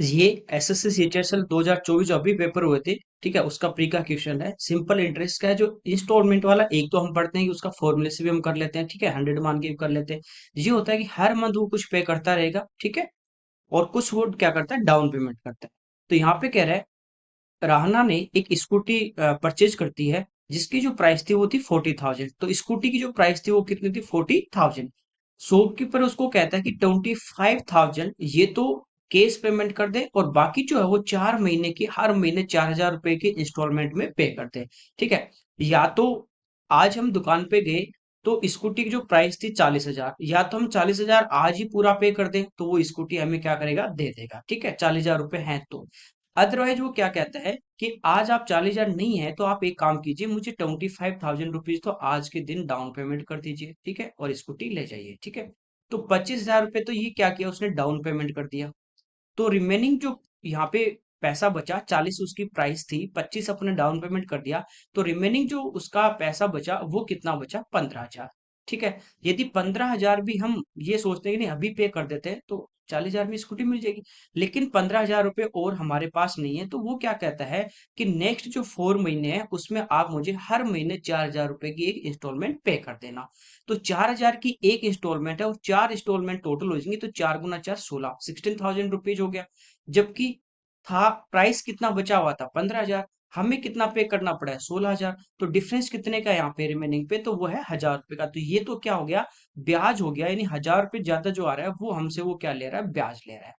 ये SSC CGL 2024 जो अभी पेपर हुए थे, ठीक है, उसका प्री का क्वेश्चन है। सिंपल इंटरेस्ट का है जो इंस्टॉलमेंट वाला। एक तो हम पढ़ते हैं कि उसका फॉर्मूले से भी हम कर लेते हैं, ठीक है, 100 मान के भी कर लेते हैं। ये होता है कि हर मंथ वो कुछ पे करता रहेगा, ठीक है, और कुछ वो क्या करता है, डाउन पेमेंट करता है। तो यहाँ पे कह रहा है राहना ने एक स्कूटी परचेज करती है जिसकी जो प्राइस थी वो थी 40,000। तो स्कूटी की जो प्राइस थी वो कितनी थी, 40,000। शॉपकीपर उसको कहता है कि 25,000 ये तो कैश पेमेंट कर दे, और बाकी जो है वो 4 महीने की, हर महीने 4,000 रुपए के इंस्टॉलमेंट में पे कर दे। ठीक है, या तो आज हम दुकान पे गए तो स्कूटी की जो प्राइस थी 40,000, या तो हम 40,000 आज ही पूरा पे कर दें तो वो स्कूटी हमें क्या करेगा, दे देगा। ठीक है, 40,000 रुपए हैं तो। अदरवाइज वो क्या कहता है कि आज आप 40,000 नहीं है तो आप एक काम कीजिए, मुझे 25,000 रुपीज तो आज के दिन डाउन पेमेंट कर दीजिए, ठीक है, और स्कूटी ले जाइए। ठीक है, तो 25,000 रुपए तो ये क्या किया, उसने डाउन पेमेंट कर दिया। तो रिमेनिंग जो यहाँ पे पैसा बचा, 40 उसकी प्राइस थी, 25 अपने डाउन पेमेंट कर दिया, तो रिमेनिंग जो उसका पैसा बचा वो कितना बचा, 15,000। ठीक है, यदि 15,000 भी हम ये सोचते हैं कि नहीं अभी पे कर देते हैं तो 40,000 में स्कूटी मिल जाएगी, लेकिन 15,000 रुपये और हमारे पास नहीं है। तो वो क्या कहता है कि नेक्स्ट जो 4 महीने हैं उसमें आप मुझे हर महीने 4,000 रुपए की एक इंस्टॉलमेंट पे कर देना। तो 4,000 की एक इंस्टॉलमेंट है और 4 इंस्टॉलमेंट टोटल हो जाएंगी, तो 4 गुना 4 16, 16,000 रुपीज हो गया। जबकि था प्राइस कितना बचा हुआ था, 15,000। हमें कितना पे करना पड़ा है, 16,000। तो डिफरेंस कितने का है यहाँ पे रिमेनिंग पे, तो वो है 1,000 रुपए का। तो ये तो क्या हो गया, ब्याज हो गया, यानी 1,000 रुपए ज्यादा जो आ रहा है वो हमसे वो क्या ले रहा है, ब्याज ले रहा है।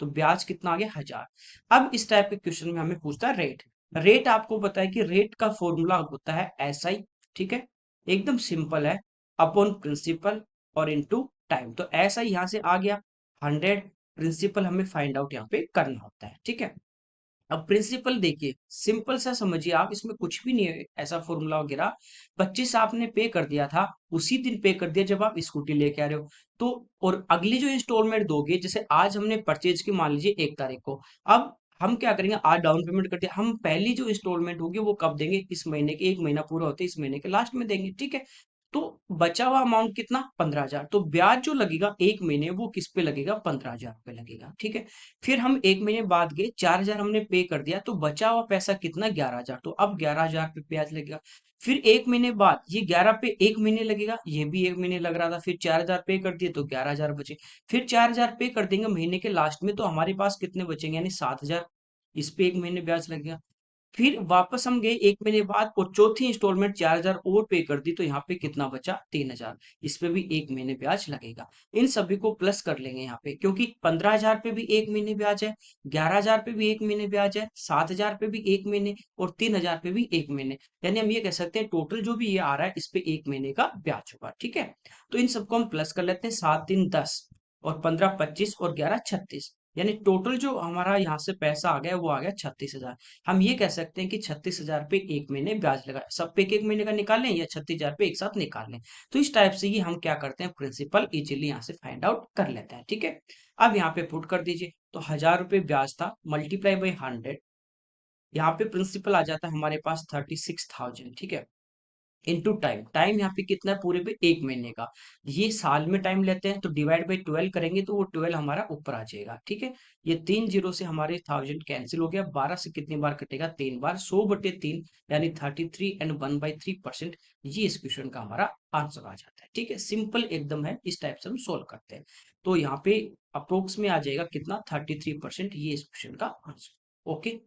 तो ब्याज कितना आ गया, 1,000। अब इस टाइप के क्वेश्चन में हमें पूछता है रेट। रेट आपको पता है कि रेट का फॉर्मूला होता है एसआई। ठीक है, एकदम सिंपल है, अपॉन प्रिंसिपल और इनटू टाइम। तो ऐसा ही यहाँ से आ गया 100। प्रिंसिपल हमें फाइंड आउट यहाँ पे करना होता है। ठीक है, अब प्रिंसिपल देखिए, सिंपल सा समझिए आप, इसमें कुछ भी नहीं है ऐसा फॉर्मूला वगैरह। 25 आपने पे कर दिया था, उसी दिन पे कर दिया जब आप स्कूटी लेके आ रहे हो। तो और अगली जो इंस्टॉलमेंट दोगे, जैसे आज हमने परचेज की मान लीजिए 1 तारीख को, अब हम क्या करेंगे, आज डाउन पेमेंट कर दिया, हम पहली जो इंस्टॉलमेंट होगी वो कब देंगे, इस महीने के, 1 महीना पूरा होते इस महीने के लास्ट में देंगे। ठीक है, तो बचा हुआ अमाउंट कितना, 15,000। तो ब्याज जो लगेगा 1 महीने वो किस पे लगेगा, 15,000 पे लगेगा। ठीक है, फिर हम 1 महीने बाद गए, 4,000 हमने पे कर दिया, तो बचा हुआ पैसा कितना, 11,000। तो अब 11,000 पे ब्याज लगेगा। फिर 1 महीने बाद ये 11 पे 1 महीने लगेगा, ये भी 1 महीने लग रहा था, फिर 4,000 पे कर दिए तो 11,000 बचे। फिर 4,000 पे कर देंगे महीने के लास्ट में, तो हमारे पास कितने बचेंगे, यानी 7,000। इस पे 1 महीने ब्याज लगेगा। फिर वापस हम गए 1 महीने बाद और चौथी इंस्टॉलमेंट 4,000 और पे कर दी, तो यहाँ पे कितना बचा, 3,000। इस पे भी 1 महीने ब्याज लगेगा। इन सभी को प्लस कर लेंगे यहाँ पे, क्योंकि 15,000 पे भी 1 महीने ब्याज है, 11,000 पे भी 1 महीने ब्याज है, 7,000 पे भी 1 महीने, और 3,000 पे भी 1 महीने। यानी हम ये कह सकते हैं टोटल जो भी ये आ रहा है इस पे 1 महीने का ब्याज होगा। ठीक है, तो इन सबको हम प्लस कर लेते हैं, 7 3 10, और 15 25, और 11 36। यानी टोटल जो हमारा यहाँ से पैसा आ गया वो आ गया 36,000। हम ये कह सकते हैं कि 36,000 पे 1 महीने ब्याज लगा, सब पे 1 महीने का निकालें या 36,000 पे एक साथ निकाल लें। तो इस टाइप से ही हम क्या करते हैं, प्रिंसिपल इजीली यहाँ से फाइंड आउट कर लेते हैं। ठीक है, अब यहाँ पे पुट कर दीजिए, तो 1,000 रुपये ब्याज था, मल्टीप्लाई बाई 100, यहाँ पे प्रिंसिपल आ जाता है हमारे पास 36,000। ठीक है, इनटू टाइम, टाइम यहाँ पे कितना है, पूरे पे 1 महीने का। ये साल में टाइम लेते हैं तो डिवाइड बाई 12 करेंगे तो वो 12 हमारा ऊपर आ जाएगा। ठीक है, ये 3 जीरो से हमारे 1,000 कैंसिल हो गया, 12 से कितनी बार कटेगा, 3 बार, 100/3, यानी 33 एंड 1/3%। ये इस क्वेश्चन का हमारा आंसर आ जाता है। ठीक है, सिंपल एकदम है, इस टाइप से हम सोल्व करते हैं। तो यहाँ पे अप्रोक्स में आ जाएगा कितना, 33%, ये इस क्वेश्चन का आंसर। ओके।